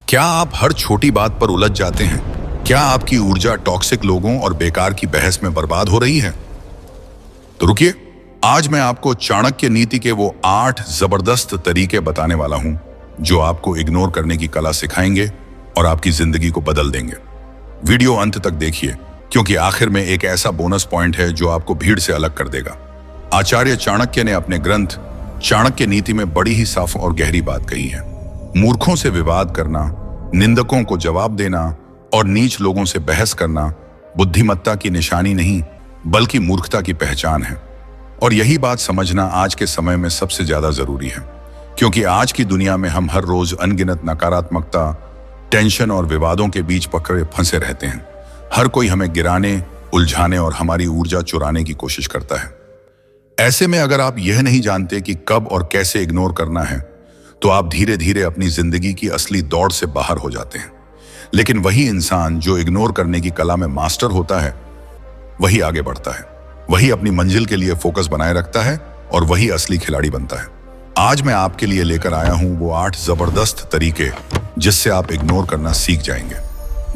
क्या आप हर छोटी बात पर उलझ जाते हैं? क्या आपकी ऊर्जा टॉक्सिक लोगों और बेकार की बहस में बर्बाद हो रही है? तो रुकिए, आज मैं आपको चाणक्य नीति के वो 8 जबरदस्त तरीके बताने वाला हूं जो आपको इग्नोर करने की कला सिखाएंगे और आपकी जिंदगी को बदल देंगे। वीडियो अंत तक देखिए, क्योंकि आखिर में एक ऐसा बोनस पॉइंट है जो आपको भीड़ से अलग कर देगा। आचार्य चाणक्य ने अपने ग्रंथ चाणक्य नीति में बड़ी ही साफ और गहरी बात कही है। मूर्खों से विवाद करना, निंदकों को जवाब देना और नीच लोगों से बहस करना बुद्धिमत्ता की निशानी नहीं, बल्कि मूर्खता की पहचान है। और यही बात समझना आज के समय में सबसे ज्यादा जरूरी है, क्योंकि आज की दुनिया में हम हर रोज अनगिनत नकारात्मकता, टेंशन और विवादों के बीच पकड़े फंसे रहते हैं। हर कोई हमें गिराने, उलझाने और हमारी ऊर्जा चुराने की कोशिश करता है। ऐसे में अगर आप यह नहीं जानते कि कब और कैसे इग्नोर करना है, तो आप धीरे धीरे अपनी जिंदगी की असली दौड़ से बाहर हो जाते हैं। लेकिन वही इंसान जो इग्नोर करने की कला में मास्टर होता है, वही आगे बढ़ता है, वही अपनी मंजिल के लिए फोकस बनाए रखता है और वही असली खिलाड़ी बनता है। आज मैं आपके लिए लेकर आया हूं वो 8 जबरदस्त तरीके जिससे आप इग्नोर करना सीख जाएंगे।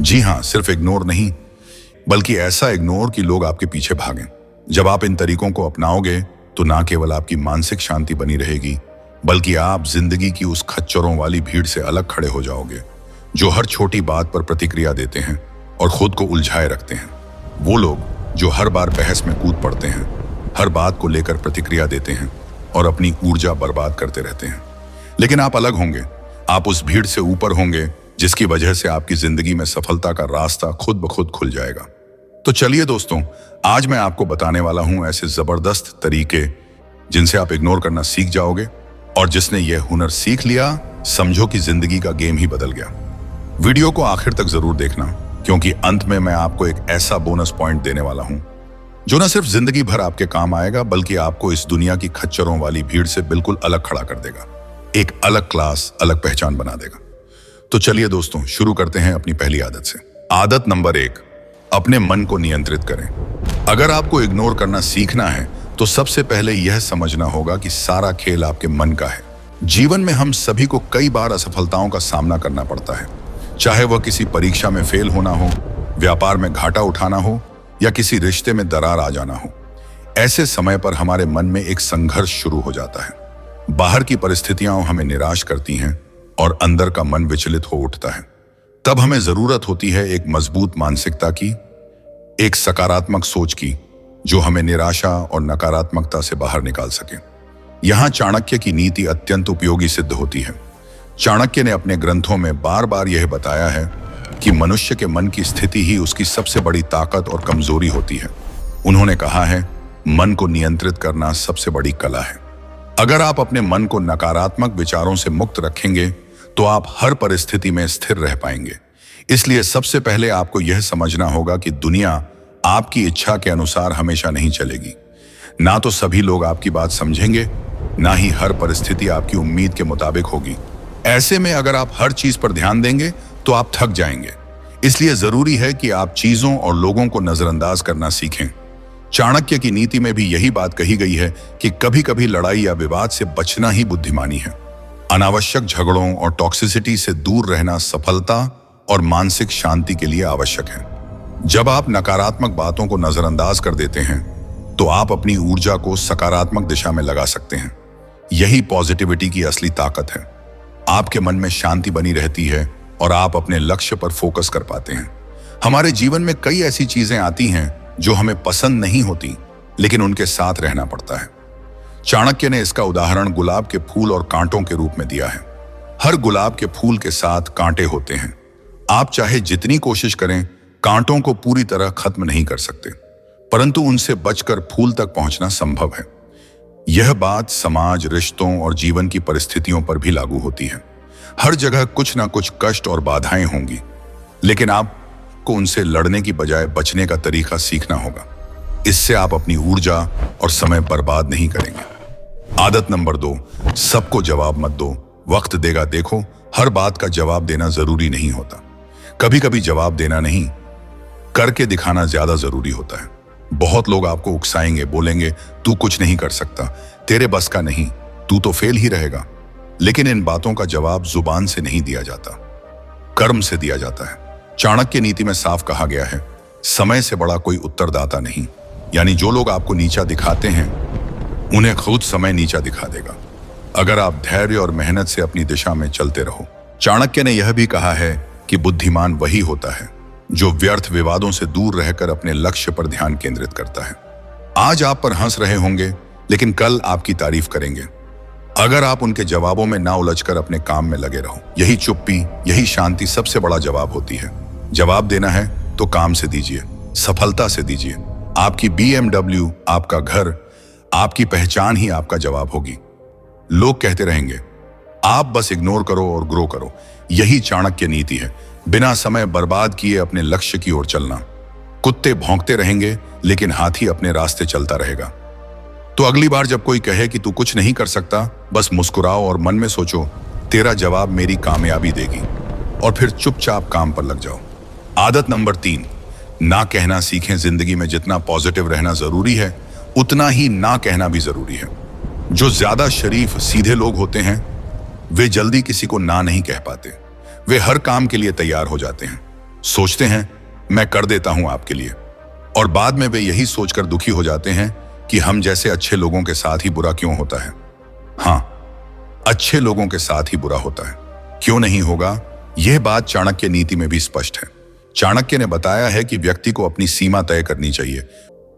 जी हां, सिर्फ इग्नोर नहीं, बल्कि ऐसा इग्नोर कि लोग आपके पीछे भागें। जब आप इन तरीकों को अपनाओगे तो ना केवल आपकी मानसिक शांति बनी रहेगी, बल्कि आप जिंदगी की उस खच्चरों वाली भीड़ से अलग खड़े हो जाओगे जो हर छोटी बात पर प्रतिक्रिया देते हैं और खुद को उलझाए रखते हैं। वो लोग जो हर बार बहस में कूद पड़ते हैं, हर बात को लेकर प्रतिक्रिया देते हैं और अपनी ऊर्जा बर्बाद करते रहते हैं। लेकिन आप अलग होंगे, आप उस भीड़ से ऊपर होंगे, जिसकी वजह से आपकी जिंदगी में सफलता का रास्ता खुद ब खुद खुल जाएगा। तो चलिए दोस्तों, आज मैं आपको बताने वाला हूं ऐसे जबरदस्त तरीके जिनसे आप इग्नोर करना सीख जाओगे, और जिसने यह हुनर सीख लिया, समझो कि जिंदगी का गेम ही बदल गया। वीडियो को आखिर तक जरूर देखना, क्योंकि अंत में मैं आपको एक ऐसा बोनस पॉइंट देने वाला हूं जो न सिर्फ जिंदगी भर आपके काम आएगा, बल्कि आपको इस दुनिया की खच्चरों वाली भीड़ से बिल्कुल अलग खड़ा कर देगा। एक अलग क्लास, अलग पहचान बना देगा। तो चलिए दोस्तों, शुरू करते हैं अपनी पहली आदत से। आदत नंबर 1, अपने मन को नियंत्रित करें। अगर आपको इग्नोर करना सीखना है तो सबसे पहले यह समझना होगा कि सारा खेल आपके मन का है। जीवन में हम सभी को कई बार असफलताओं का सामना करना पड़ता है, चाहे वह किसी परीक्षा में फेल होना हो, व्यापार में घाटा उठाना हो या किसी रिश्ते में दरार आ जाना हो। ऐसे समय पर हमारे मन में एक संघर्ष शुरू हो जाता है। बाहर की परिस्थितियां हमें निराश करती हैं और अंदर का मन विचलित हो उठता है। तब हमें जरूरत होती है एक मजबूत मानसिकता की, एक सकारात्मक सोच की, जो हमें निराशा और नकारात्मकता से बाहर निकाल सके। यहां चाणक्य की नीति अत्यंत उपयोगी सिद्ध होती है। चाणक्य ने अपने ग्रंथों में बार बार यह बताया है कि मनुष्य के मन की स्थिति ही उसकी सबसे बड़ी ताकत और कमजोरी होती है। उन्होंने कहा है, मन को नियंत्रित करना सबसे बड़ी कला है। अगर आप अपने मन को नकारात्मक विचारों से मुक्त रखेंगे तो आप हर परिस्थिति में स्थिर रह पाएंगे। इसलिए सबसे पहले आपको यह समझना होगा कि दुनिया आपकी इच्छा के अनुसार हमेशा नहीं चलेगी। ना तो सभी लोग आपकी बात समझेंगे, ना ही हर परिस्थिति आपकी उम्मीद के मुताबिक होगी। ऐसे में अगर आप हर चीज पर ध्यान देंगे तो आप थक जाएंगे। इसलिए जरूरी है कि आप चीजों और लोगों को नजरअंदाज करना सीखें। चाणक्य की नीति में भी यही बात कही गई है कि कभी कभी लड़ाई या विवाद से बचना ही बुद्धिमानी है। अनावश्यक झगड़ों और टॉक्सिसिटी से दूर रहना सफलता और मानसिक शांति के लिए आवश्यक है। जब आप नकारात्मक बातों को नजरअंदाज कर देते हैं तो आप अपनी ऊर्जा को सकारात्मक दिशा में लगा सकते हैं। यही पॉजिटिविटी की असली ताकत है। आपके मन में शांति बनी रहती है और आप अपने लक्ष्य पर फोकस कर पाते हैं। हमारे जीवन में कई ऐसी चीजें आती हैं जो हमें पसंद नहीं होती, लेकिन उनके साथ रहना पड़ता है। चाणक्य ने इसका उदाहरण गुलाब के फूल और कांटों के रूप में दिया है। हर गुलाब के फूल के साथ कांटे होते हैं। आप चाहे जितनी कोशिश करें, कांटों को पूरी तरह खत्म नहीं कर सकते, परंतु उनसे बचकर फूल तक पहुंचना संभव है। यह बात समाज, रिश्तों और जीवन की परिस्थितियों पर भी लागू होती है। हर जगह कुछ ना कुछ कष्ट और बाधाएं होंगी, लेकिन आपको उनसे लड़ने की बजाय बचने का तरीका सीखना होगा। इससे आप अपनी ऊर्जा और समय बर्बाद नहीं करेंगे। आदत नंबर 2, सबको जवाब मत दो, वक्त देगा देखो। हर बात का जवाब देना जरूरी नहीं होता। कभी कभी जवाब देना नहीं, करके दिखाना ज्यादा जरूरी होता है। बहुत लोग आपको उकसाएंगे, बोलेंगे तू कुछ नहीं कर सकता, तेरे बस का नहीं, तू तो फेल ही रहेगा। लेकिन इन बातों का जवाब जुबान से नहीं दिया जाता, कर्म से दिया जाता है। चाणक्य नीति में साफ कहा गया है, समय से बड़ा कोई उत्तरदाता नहीं। यानी जो लोग आपको नीचा दिखाते हैं उन्हें खुद समय नीचा दिखा देगा, अगर आप धैर्य और मेहनत से अपनी दिशा में चलते रहो। चाणक्य ने यह भी कहा है कि बुद्धिमान वही होता है जो व्यर्थ विवादों से दूर रहकर अपने लक्ष्य पर ध्यान केंद्रित करता है। आज आप पर हंस रहे होंगे, लेकिन कल आपकी तारीफ करेंगे अगर आप उनके जवाबों में ना उलझकर अपने काम में लगे रहो। यही चुप्पी, यही शांति सबसे बड़ा जवाब होती है। जवाब देना है तो काम से दीजिए, सफलता से दीजिए। आपकी BMW, आपका घर, आपकी पहचान ही आपका जवाब होगी। लोग कहते रहेंगे, आप बस इग्नोर करो और ग्रो करो। यही चाणक्य नीति है, बिना समय बर्बाद किए अपने लक्ष्य की ओर चलना। कुत्ते भौंकते रहेंगे लेकिन हाथी अपने रास्ते चलता रहेगा। तो अगली बार जब कोई कहे कि तू कुछ नहीं कर सकता, बस मुस्कुराओ और मन में सोचो, तेरा जवाब मेरी कामयाबी देगी, और फिर चुपचाप काम पर लग जाओ। आदत नंबर 3, ना कहना सीखें। जिंदगी में जितना पॉजिटिव रहना जरूरी है, उतना ही ना कहना भी जरूरी है। जो ज्यादा शरीफ सीधे लोग होते हैं वे जल्दी किसी को ना नहीं कह पाते। वे हर काम के लिए तैयार हो जाते हैं, सोचते हैं मैं कर देता हूं आपके लिए, और बाद में वे यही सोचकर दुखी हो जाते हैं कि हम जैसे अच्छे लोगों के साथ ही बुरा क्यों होता है। हाँ, अच्छे लोगों के साथ ही बुरा होता है। क्यों नहीं होगा, यह बात चाणक्य नीति में भी स्पष्ट है। चाणक्य ने बताया है कि व्यक्ति को अपनी सीमा तय करनी चाहिए,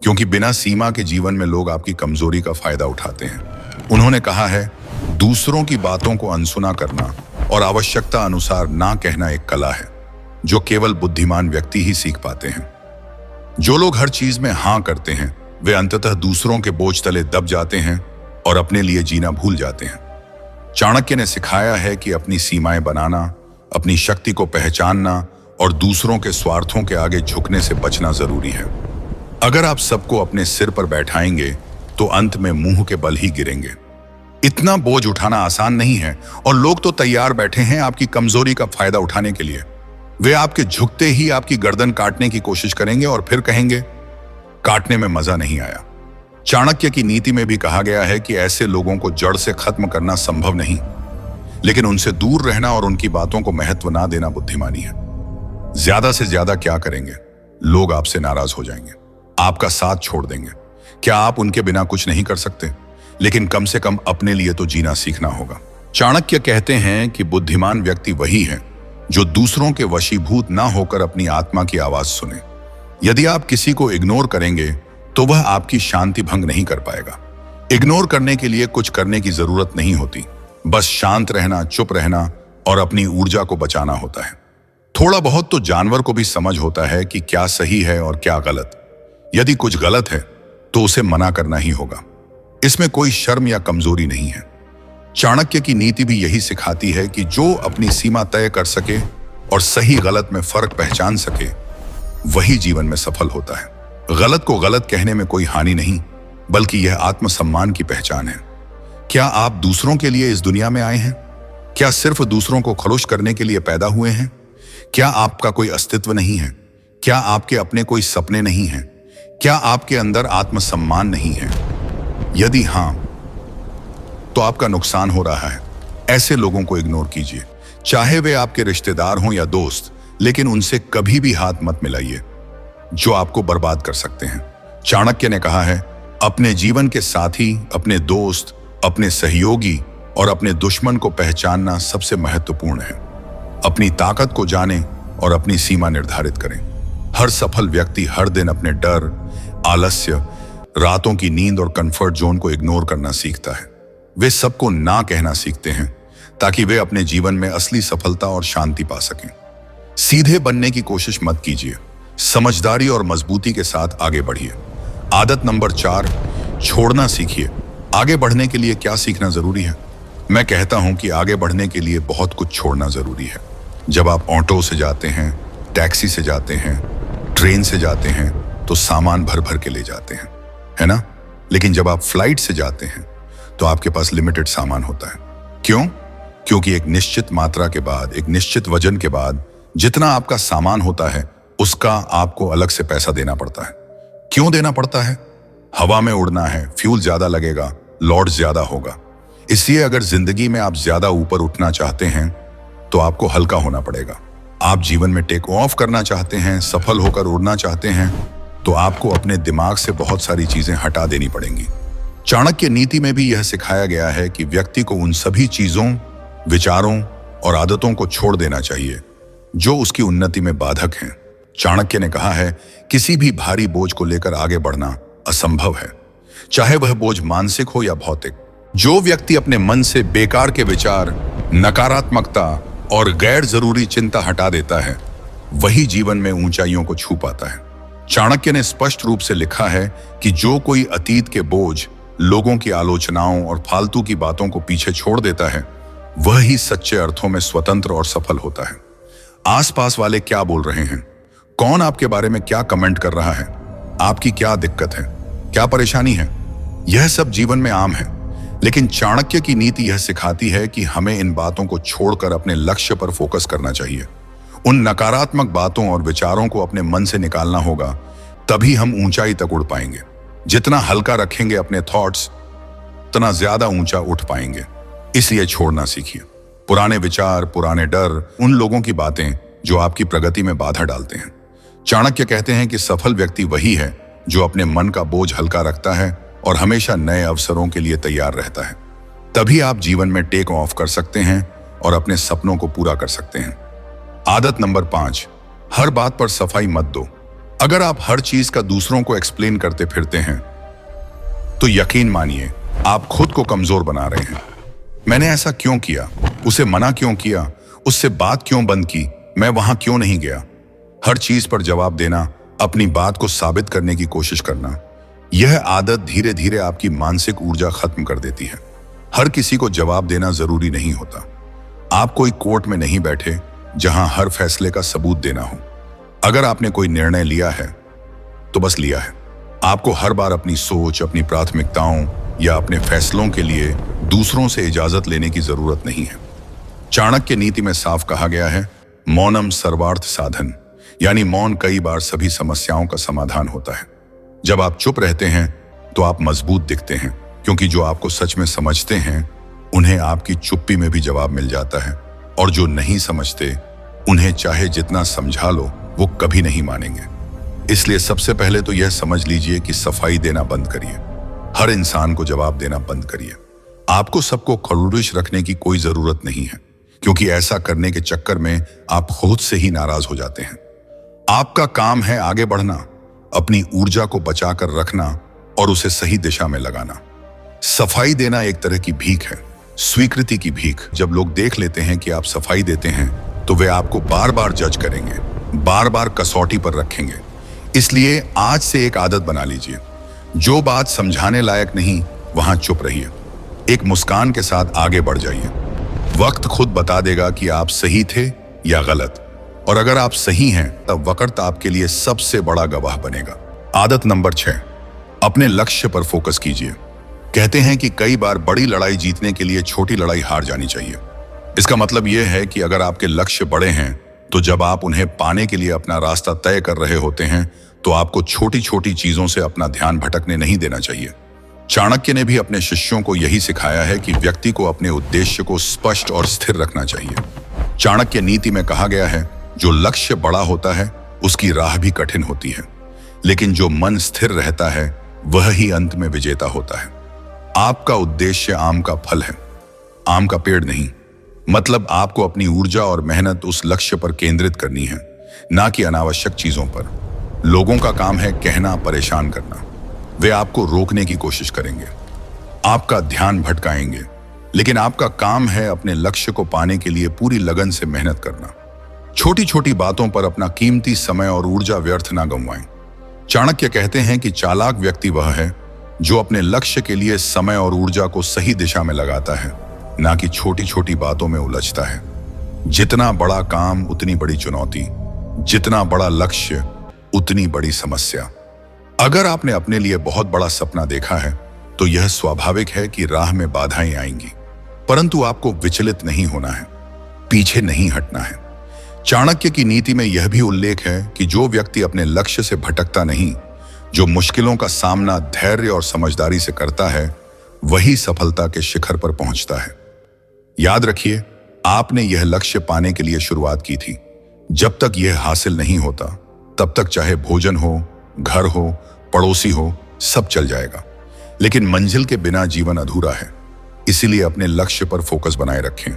क्योंकि बिना सीमा के जीवन में लोग आपकी कमजोरी का फायदा उठाते हैं। उन्होंने कहा है, दूसरों की बातों को अनसुना करना और आवश्यकता अनुसार ना कहना एक कला है जो केवल बुद्धिमान व्यक्ति ही सीख पाते हैं। जो लोग हर चीज में हां करते हैं वे अंततः दूसरों के बोझ तले दब जाते हैं और अपने लिए जीना भूल जाते हैं। चाणक्य ने सिखाया है कि अपनी सीमाएं बनाना, अपनी शक्ति को पहचानना और दूसरों के स्वार्थों के आगे झुकने से बचना जरूरी है। अगर आप सबको अपने सिर पर बैठाएंगे तो अंत में मुंह के बल ही गिरेंगे। इतना बोझ उठाना आसान नहीं है, और लोग तो तैयार बैठे हैं आपकी कमजोरी का फायदा उठाने के लिए। वे आपके झुकते ही आपकी गर्दन काटने की कोशिश करेंगे और फिर कहेंगे, काटने में मजा नहीं आया। चाणक्य की नीति में भी कहा गया है कि ऐसे लोगों को जड़ से खत्म करना संभव नहीं, लेकिन उनसे दूर रहना और उनकी बातों को महत्व ना देना बुद्धिमानी है। ज्यादा से ज्यादा क्या करेंगे, लोग आपसे नाराज हो जाएंगे, आपका साथ छोड़ देंगे। क्या आप उनके बिना कुछ नहीं कर सकते? लेकिन कम से कम अपने लिए तो जीना सीखना होगा। चाणक्य कहते हैं कि बुद्धिमान व्यक्ति वही है जो दूसरों के वशीभूत ना होकर अपनी आत्मा की आवाज सुने। यदि आप किसी को इग्नोर करेंगे तो वह आपकी शांति भंग नहीं कर पाएगा। इग्नोर करने के लिए कुछ करने की जरूरत नहीं होती, बस शांत रहना, चुप रहना और अपनी ऊर्जा को बचाना होता है। थोड़ा बहुत तो जानवर को भी समझ होता है कि क्या सही है और क्या गलत। यदि कुछ गलत है तो उसे मना करना ही होगा। इसमें कोई शर्म या कमजोरी नहीं है। चाणक्य की नीति भी यही सिखाती है कि जो अपनी सीमा तय कर सके और सही गलत में फर्क पहचान सके, वही जीवन में सफल होता है। गलत को गलत कहने में कोई हानि नहीं, बल्कि यह आत्मसम्मान की पहचान है। क्या आप दूसरों के लिए इस दुनिया में आए हैं? क्या सिर्फ दूसरों को खुश करने के लिए पैदा हुए हैं? क्या आपका कोई अस्तित्व नहीं है? क्या आपके अपने कोई सपने नहीं हैं? क्या आपके अंदर आत्मसम्मान नहीं है? यदि हां, तो आपका नुकसान हो रहा है। ऐसे लोगों को इग्नोर कीजिए, चाहे वे आपके रिश्तेदार हों या दोस्त, लेकिन उनसे कभी भी हाथ मत मिलाइए जो आपको बर्बाद कर सकते हैं। चाणक्य ने कहा है, अपने जीवन के साथी, अपने दोस्त, अपने सहयोगी और अपने दुश्मन को पहचानना सबसे महत्वपूर्ण है। अपनी ताकत को जानें और अपनी सीमा निर्धारित करें। हर सफल व्यक्ति हर दिन अपने डर, आलस्य, रातों की नींद और कंफर्ट जोन को इग्नोर करना सीखता है। वे सबको ना कहना सीखते हैं ताकि वे अपने जीवन में असली सफलता और शांति पा सकें। सीधे बनने की कोशिश मत कीजिए, समझदारी और मजबूती के साथ आगे बढ़िए। आदत नंबर 4, छोड़ना सीखिए। आगे बढ़ने के लिए क्या सीखना जरूरी है? मैं कहता हूं कि आगे बढ़ने के लिए बहुत कुछ छोड़ना जरूरी है। जब आप ऑटो से जाते हैं, टैक्सी से जाते हैं, ट्रेन से जाते हैं तो सामान भर भर के ले जाते हैं, है ना? लेकिन जब आप फ्लाइट से जाते हैं तो आपके पास लिमिटेड सामान होता है। क्यों? क्योंकि एक निश्चित मात्रा के बाद, एक निश्चित वजन के बाद जितना आपका सामान होता है उसका आपको अलग से पैसा देना पड़ता है। क्यों देना पड़ता है? हवा में उड़ना है, फ्यूल ज्यादा लगेगा, लोड ज्यादा होगा। इसलिए अगर जिंदगी में आप ज्यादा ऊपर उठना चाहते हैं तो आपको हल्का होना पड़ेगा। आप जीवन में टेक ऑफ करना चाहते हैं, सफल होकर उड़ना चाहते हैं, तो आपको अपने दिमाग से बहुत सारी चीजें हटा देनी पड़ेंगी। चाणक्य नीति में भी यह सिखाया गया है कि व्यक्ति को उन सभी चीजों, विचारों और आदतों को छोड़ देना चाहिए जो उसकी उन्नति में बाधक हैं। चाणक्य ने कहा है, किसी भी भारी बोझ को लेकर आगे बढ़ना असंभव है, चाहे वह बोझ मानसिक हो या भौतिक। जो व्यक्ति अपने मन से बेकार के विचार, नकारात्मकता और गैर जरूरी चिंता हटा देता है, वही जीवन में ऊंचाइयों को छू पाता है। चाणक्य ने स्पष्ट रूप से लिखा है कि जो कोई अतीत के बोझ, लोगों की आलोचनाओं और फालतू की बातों को पीछे छोड़ देता है, वह ही सच्चे अर्थों में स्वतंत्र और सफल होता है। आसपास वाले क्या बोल रहे हैं, कौन आपके बारे में क्या कमेंट कर रहा है, आपकी क्या दिक्कत है, क्या परेशानी है, यह सब जीवन में आम है। लेकिन चाणक्य की नीति यह सिखाती है कि हमें इन बातों को छोड़कर अपने लक्ष्य पर फोकस करना चाहिए। उन नकारात्मक बातों और विचारों को अपने मन से निकालना होगा, तभी हम ऊंचाई तक उड़ पाएंगे। जितना हल्का रखेंगे अपने थॉट्स, उतना ज्यादा ऊंचा उठ पाएंगे। इसलिए छोड़ना सीखिए पुराने विचार, पुराने डर, उन लोगों की बातें जो आपकी प्रगति में बाधा डालते हैं। चाणक्य कहते हैं कि सफल व्यक्ति वही है जो अपने मन का बोझ हल्का रखता है और हमेशा नए अवसरों के लिए तैयार रहता है। तभी आप जीवन में टेक ऑफ कर सकते हैं और अपने सपनों को पूरा कर सकते हैं। आदत नंबर 5, हर बात पर सफाई मत दो। अगर आप हर चीज का दूसरों को एक्सप्लेन करते फिरते हैं, तो यकीन मानिए आप खुद को कमजोर बना रहे हैं। मैंने ऐसा क्यों किया, उसे मना क्यों किया, उससे बात क्यों बंद की, मैं वहां क्यों नहीं गया। हर चीज पर जवाब देना, अपनी बात को साबित करने की कोशिश करना, यह आदत धीरे धीरे आपकी मानसिक ऊर्जा खत्म कर देती है। हर किसी को जवाब देना जरूरी नहीं होता। आप कोई कोर्ट में नहीं बैठे जहां हर फैसले का सबूत देना हो। अगर आपने कोई निर्णय लिया है तो बस लिया है। आपको हर बार अपनी सोच, अपनी प्राथमिकताओं या अपने फैसलों के लिए दूसरों से इजाजत लेने की जरूरत नहीं है। चाणक्य नीति में साफ कहा गया है, मौनम सर्वार्थ साधन, यानी मौन कई बार सभी समस्याओं का समाधान होता है। जब आप चुप रहते हैं तो आप मजबूत दिखते हैं, क्योंकि जो आपको सच में समझते हैं उन्हें आपकी चुप्पी में भी जवाब मिल जाता है, और जो नहीं समझते उन्हें चाहे जितना समझा लो वो कभी नहीं मानेंगे। इसलिए सबसे पहले तो यह समझ लीजिए कि सफाई देना बंद करिए। हर इंसान को जवाब देना बंद करिए। आपको सबको खड़ूरिश रखने की कोई जरूरत नहीं है, क्योंकि ऐसा करने के चक्कर में आप खुद से ही नाराज हो जाते हैं। आपका काम है आगे बढ़ना, अपनी ऊर्जा को बचाकर रखना और उसे सही दिशा में लगाना। सफाई देना एक तरह की भीख है, स्वीकृति की भीख। जब लोग देख लेते हैं कि आप सफाई देते हैं तो वे आपको बार बार जज करेंगे, बार बार कसौटी पर रखेंगे। इसलिए आज से एक आदत बना लीजिए, जो बात समझाने लायक नहीं वहां चुप रहिए। एक मुस्कान के साथ आगे बढ़ जाइए। वक्त खुद बता देगा कि आप सही थे या गलत, और अगर आप सही हैं तब वक्त आपके लिए सबसे बड़ा गवाह बनेगा। आदत नंबर 6, अपने लक्ष्य पर फोकस कीजिए। कहते हैं कि कई बार बड़ी लड़ाई जीतने के लिए छोटी लड़ाई हार जानी चाहिए। इसका मतलब यह है कि अगर आपके लक्ष्य बड़े हैं तो जब आप उन्हें पाने के लिए अपना रास्ता तय कर रहे होते हैं तो आपको छोटी छोटी चीजों से अपना ध्यान भटकने नहीं देना चाहिए। चाणक्य ने भी अपने शिष्यों को यही सिखाया है कि व्यक्ति को अपने उद्देश्य को स्पष्ट और स्थिर रखना चाहिए। चाणक्य नीति में कहा गया है, जो लक्ष्य बड़ा होता है उसकी राह भी कठिन होती है, लेकिन जो मन स्थिर रहता है वह ही अंत में विजेता होता है। आपका उद्देश्य आम का फल है, आम का पेड़ नहीं। मतलब आपको अपनी ऊर्जा और मेहनत उस लक्ष्य पर केंद्रित करनी है, ना कि अनावश्यक चीजों पर। लोगों का काम है कहना, परेशान करना। वे आपको रोकने की कोशिश करेंगे, आपका ध्यान भटकाएंगे, लेकिन आपका काम है अपने लक्ष्य को पाने के लिए पूरी लगन से मेहनत करना। छोटी छोटी बातों पर अपना कीमती समय और ऊर्जा व्यर्थ ना गंवाएं। चाणक्य कहते हैं कि चालाक व्यक्ति वह है जो अपने लक्ष्य के लिए समय और ऊर्जा को सही दिशा में लगाता है, ना कि छोटी छोटी बातों में उलझता है। जितना बड़ा काम उतनी बड़ी चुनौती, जितना बड़ा लक्ष्य उतनी बड़ी समस्या। अगर आपने अपने लिए बहुत बड़ा सपना देखा है तो यह स्वाभाविक है कि राह में बाधाएं आएंगी, परंतु आपको विचलित नहीं होना है, पीछे नहीं हटना है। चाणक्य की नीति में यह भी उल्लेख है कि जो व्यक्ति अपने लक्ष्य से भटकता नहीं, जो मुश्किलों का सामना धैर्य और समझदारी से करता है, वही सफलता के शिखर पर पहुंचता है। याद रखिए, आपने यह लक्ष्य पाने के लिए शुरुआत की थी, जब तक यह हासिल नहीं होता तब तक चाहे भोजन हो, घर हो, पड़ोसी हो, सब चल जाएगा। लेकिन मंजिल के बिना जीवन अधूरा है। इसीलिए अपने लक्ष्य पर फोकस बनाए रखें।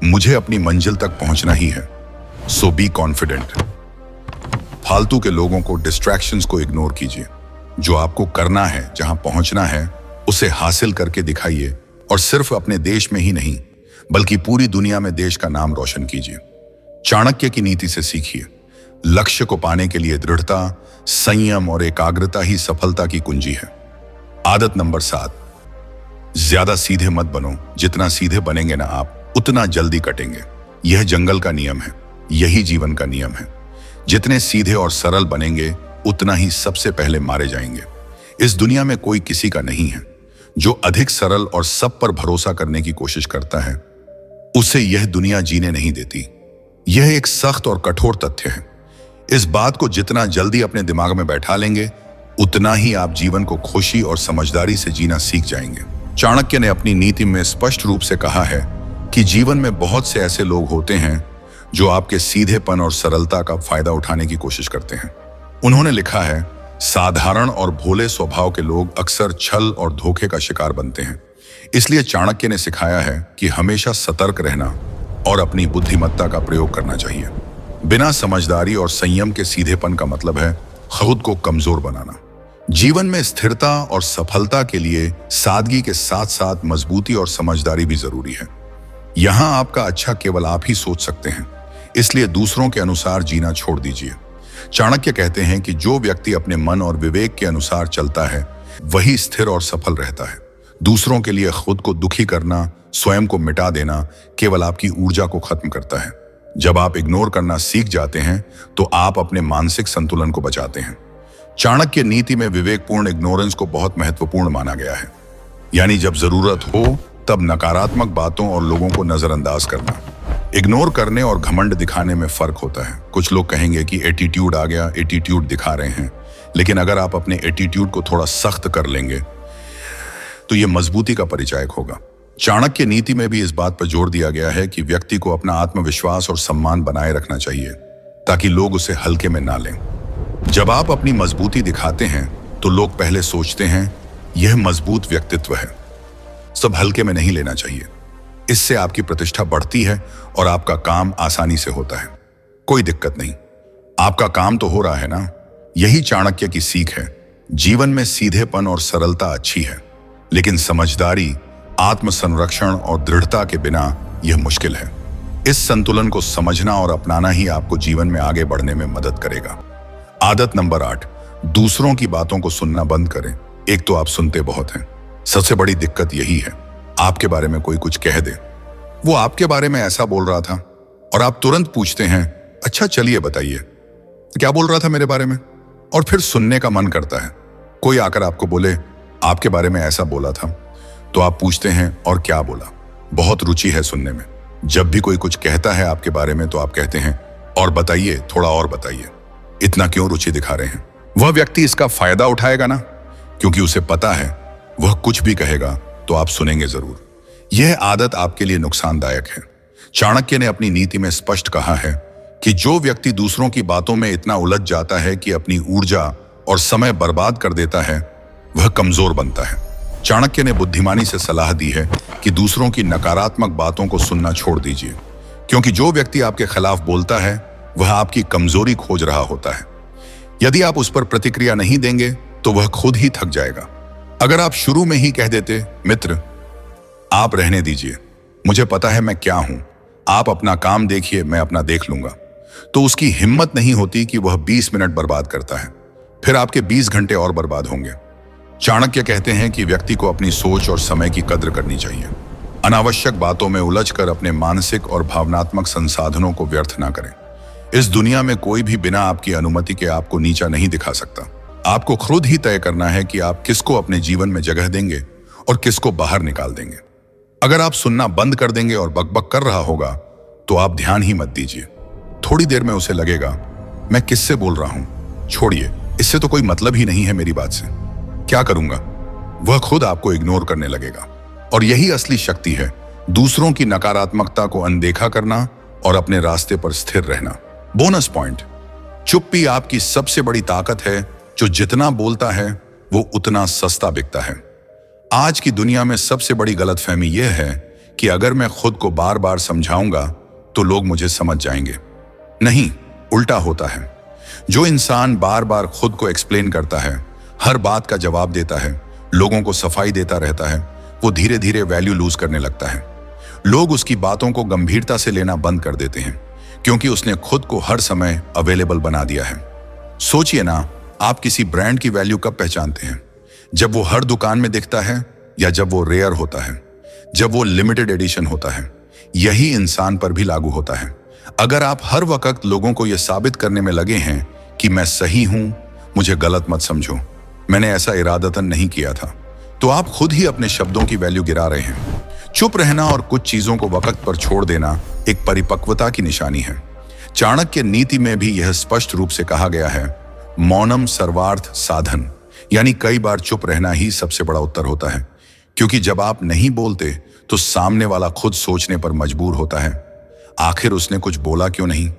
मुझे अपनी मंजिल तक पहुंचना ही है, सो बी कॉन्फिडेंट। फालतू के लोगों को, डिस्ट्रैक्शंस को इग्नोर कीजिए। जो आपको करना है, जहां पहुंचना है, उसे हासिल करके दिखाइए और सिर्फ अपने देश में ही नहीं बल्कि पूरी दुनिया में देश का नाम रोशन कीजिए। चाणक्य की नीति से सीखिए। लक्ष्य को पाने के लिए दृढ़ता, संयम और एकाग्रता ही सफलता की कुंजी है। आदत नंबर 7, ज्यादा सीधे मत बनो। जितना सीधे बनेंगे ना आप, उतना जल्दी कटेंगे। यह जंगल का नियम है, यही जीवन का नियम है। जितने सीधे और सरल बनेंगे उतना ही सबसे पहले मारे जाएंगे। इस दुनिया में कोई किसी का नहीं है। जो अधिक सरल और सब पर भरोसा करने की कोशिश करता है, उसे यह दुनिया जीने नहीं देती। यह एक सख्त और कठोर तथ्य है। इस बात को जितना जल्दी अपने दिमाग में बैठा लेंगे, उतना ही आप जीवन को खुशी और समझदारी से जीना सीख जाएंगे। चाणक्य ने अपनी नीति में स्पष्ट रूप से कहा है कि जीवन में बहुत से ऐसे लोग होते हैं जो आपके सीधेपन और सरलता का फायदा उठाने की कोशिश करते हैं। उन्होंने लिखा है, साधारण और भोले स्वभाव के लोग अक्सर छल और धोखे का शिकार बनते हैं। इसलिए चाणक्य ने सिखाया है कि हमेशा सतर्क रहना और अपनी बुद्धिमत्ता का प्रयोग करना चाहिए। बिना समझदारी और संयम के सीधेपन का मतलब है खुद को कमजोर बनाना। जीवन में स्थिरता और सफलता के लिए सादगी के साथ साथ मजबूती और समझदारी भी जरूरी है। यहां आपका अच्छा केवल आप ही सोच सकते हैं, इसलिए दूसरों के अनुसार जीना छोड़ दीजिए। चाणक्य कहते हैं कि जो व्यक्ति अपने मन और विवेक के अनुसार चलता है, वही स्थिर और सफल रहता है। दूसरों के लिए खुद को दुखी करना, स्वयं को मिटा देना केवल आपकी ऊर्जा को खत्म करता है। जब आप इग्नोर करना सीख जाते हैं तो आप अपने मानसिक संतुलन को बचाते हैं। चाणक्य नीति में विवेकपूर्ण इग्नोरेंस को बहुत महत्वपूर्ण माना गया है। यानी जब जरूरत हो तब नकारात्मक बातों और लोगों को नजरअंदाज करना। इग्नोर करने और घमंड दिखाने में फर्क होता है। कुछ लोग कहेंगे कि एटीट्यूड आ गया, एटीट्यूड दिखा रहे हैं। लेकिन अगर आप अपने एटीट्यूड को थोड़ा सख्त कर लेंगे तो यह मजबूती का परिचायक होगा। चाणक्य नीति में भी इस बात पर जोर दिया गया है कि व्यक्ति को अपना आत्मविश्वास और सम्मान बनाए रखना चाहिए ताकि लोग उसे हल्के में ना लें। जब आप अपनी मजबूती दिखाते हैं तो लोग पहले सोचते हैं यह मजबूत व्यक्तित्व है, सब हल्के में नहीं लेना चाहिए। इससे आपकी प्रतिष्ठा बढ़ती है और आपका काम आसानी से होता है। कोई दिक्कत नहीं, आपका काम तो हो रहा है ना। यही चाणक्य की सीख है। जीवन में सीधेपन और सरलता अच्छी है, लेकिन समझदारी, आत्मसंरक्षण और दृढ़ता के बिना यह मुश्किल है। इस संतुलन को समझना और अपनाना ही आपको जीवन में आगे बढ़ने में मदद करेगा। आदत नंबर 8, दूसरों की बातों को सुनना बंद करें। एक तो आप सुनते बहुत हैं। सबसे बड़ी दिक्कत यही है, आपके बारे में कोई कुछ कह दे, वो आपके बारे में ऐसा बोल रहा था और आप तुरंत पूछते हैं, अच्छा चलिए बताइए क्या बोल रहा था मेरे बारे में। और फिर सुनने का मन करता है। कोई आकर आपको बोले आपके बारे में ऐसा बोला था, तो आप पूछते हैं और क्या बोला। बहुत रुचि है सुनने में। जब भी कोई कुछ कहता है आपके बारे में तो आप कहते हैं और बताइए, थोड़ा और बताइए। इतना क्यों रुचि दिखा रहे हैं? वह व्यक्ति इसका फायदा उठाएगा ना, क्योंकि उसे पता है वह कुछ भी कहेगा तो आप सुनेंगे जरूर। यह आदत आपके लिए नुकसानदायक है। चाणक्य ने अपनी नीति में स्पष्ट कहा है कि जो व्यक्ति दूसरों की बातों में इतना उलझ जाता है कि अपनी ऊर्जा और समय बर्बाद कर देता है, वह कमजोर बनता है। चाणक्य ने बुद्धिमानी से सलाह दी है कि दूसरों की नकारात्मक बातों को सुनना छोड़ दीजिए, क्योंकि जो व्यक्ति आपके खिलाफ बोलता है वह आपकी कमजोरी खोज रहा होता है। यदि आप उस पर प्रतिक्रिया नहीं देंगे तो वह खुद ही थक जाएगा। अगर आप शुरू में ही कह देते, मित्र आप रहने दीजिए, मुझे पता है मैं क्या हूं, आप अपना काम देखिए, मैं अपना देख लूंगा, तो उसकी हिम्मत नहीं होती कि वह 20 मिनट बर्बाद करता है। फिर आपके 20 घंटे और बर्बाद होंगे। चाणक्य कहते हैं कि व्यक्ति को अपनी सोच और समय की कद्र करनी चाहिए। अनावश्यक बातों में उलझकर अपने मानसिक और भावनात्मक संसाधनों को व्यर्थ ना करें। इस दुनिया में कोई भी बिना आपकी अनुमति के आपको नीचा नहीं दिखा सकता। आपको खुद ही तय करना है कि आप किसको अपने जीवन में जगह देंगे और किसको बाहर निकाल देंगे। अगर आप सुनना बंद कर देंगे और बकबक कर रहा होगा तो आप ध्यान ही मत दीजिए। थोड़ी देर में उसे लगेगा मैं किससे बोल रहा हूं, छोड़िए, इससे तो कोई मतलब ही नहीं है मेरी बात से, क्या करूंगा। वह खुद आपको इग्नोर करने लगेगा। और यही असली शक्ति है, दूसरों की नकारात्मकता को अनदेखा करना और अपने रास्ते पर स्थिर रहना। बोनस पॉइंट, चुप्पी आपकी सबसे बड़ी ताकत है। जो जितना बोलता है वो उतना सस्ता बिकता है। आज की दुनिया में सबसे बड़ी गलतफहमी यह है कि अगर मैं खुद को बार बार समझाऊंगा तो लोग मुझे समझ जाएंगे। नहीं, उल्टा होता है। जो इंसान बार बार खुद को एक्सप्लेन करता है, हर बात का जवाब देता है, लोगों को सफाई देता रहता है, वो धीरे धीरे वैल्यू लूज करने लगता है। लोग उसकी बातों को गंभीरता से लेना बंद कर देते हैं क्योंकि उसने खुद को हर समय अवेलेबल बना दिया है। सोचिए ना, आप किसी ब्रांड की वैल्यू कब पहचानते हैं? जब वो हर दुकान में दिखता है या जब वो रेयर होता है, जब वो लिमिटेड एडिशन होता है। यही इंसान पर भी लागू होता है। अगर आप हर वक्त लोगों को यह साबित करने में लगे हैं कि मैं सही हूं, मुझे गलत मत समझो, मैंने ऐसा इरादतन नहीं किया था, तो आप खुद ही अपने शब्दों की वैल्यू गिरा रहे हैं। चुप रहना और कुछ चीजों को वक्त पर छोड़ देना एक परिपक्वता की निशानी है। चाणक्य नीति में भी यह स्पष्ट रूप से कहा गया है, मौनम सर्वार्थ साधन, यानी कई बार चुप रहना ही सबसे बड़ा उत्तर होता है। क्योंकि जब आप नहीं बोलते तो सामने वाला खुद सोचने पर मजबूर होता है, आखिर उसने कुछ बोला क्यों नहीं।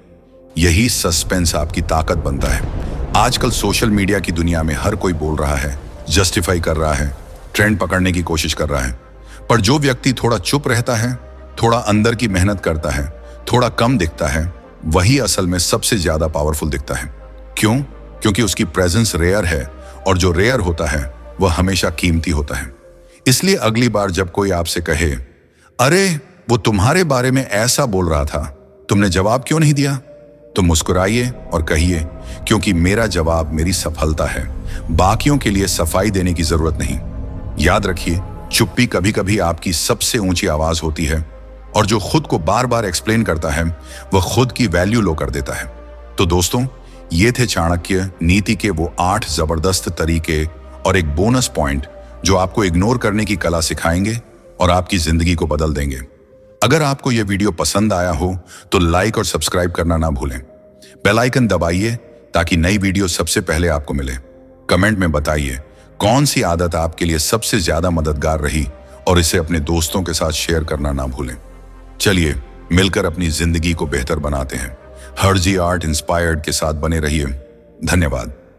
यही सस्पेंस आपकी ताकत बनता है। आजकल सोशल मीडिया की दुनिया में हर कोई बोल रहा है, जस्टिफाई कर रहा है, ट्रेंड पकड़ने की कोशिश कर रहा है। पर जो व्यक्ति थोड़ा चुप रहता है, थोड़ा अंदर की मेहनत करता है, थोड़ा कम दिखता है, वही असल में सबसे ज्यादा पावरफुल दिखता है। क्यों? क्योंकि उसकी प्रेजेंस रेयर है, और जो रेयर होता है वह हमेशा कीमती होता है। इसलिए अगली बार जब कोई आपसे कहे, अरे वो तुम्हारे बारे में ऐसा बोल रहा था, तुमने जवाब क्यों नहीं दिया, तो मुस्कुराइए और कहिए, क्योंकि मेरा जवाब मेरी सफलता है, बाकियों के लिए सफाई देने की जरूरत नहीं। याद रखिए, चुप्पी कभी कभी आपकी सबसे ऊंची आवाज होती है, और जो खुद को बार बार एक्सप्लेन करता है वह खुद की वैल्यू लो कर देता है। तो दोस्तों, ये थे चाणक्य नीति के वो 8 जबरदस्त तरीके और एक बोनस पॉइंट जो आपको इग्नोर करने की कला सिखाएंगे और आपकी जिंदगी को बदल देंगे। अगर आपको यह वीडियो पसंद आया हो तो लाइक और सब्सक्राइब करना ना भूलें। बेल आइकन दबाइए ताकि नई वीडियो सबसे पहले आपको मिले। कमेंट में बताइए कौन सी आदत आपके लिए सबसे ज्यादा मददगार रही, और इसे अपने दोस्तों के साथ शेयर करना ना भूलें। चलिए मिलकर अपनी जिंदगी को बेहतर बनाते हैं। हर्जी आर्ट इंस्पायर्ड के साथ बने रहिए। धन्यवाद।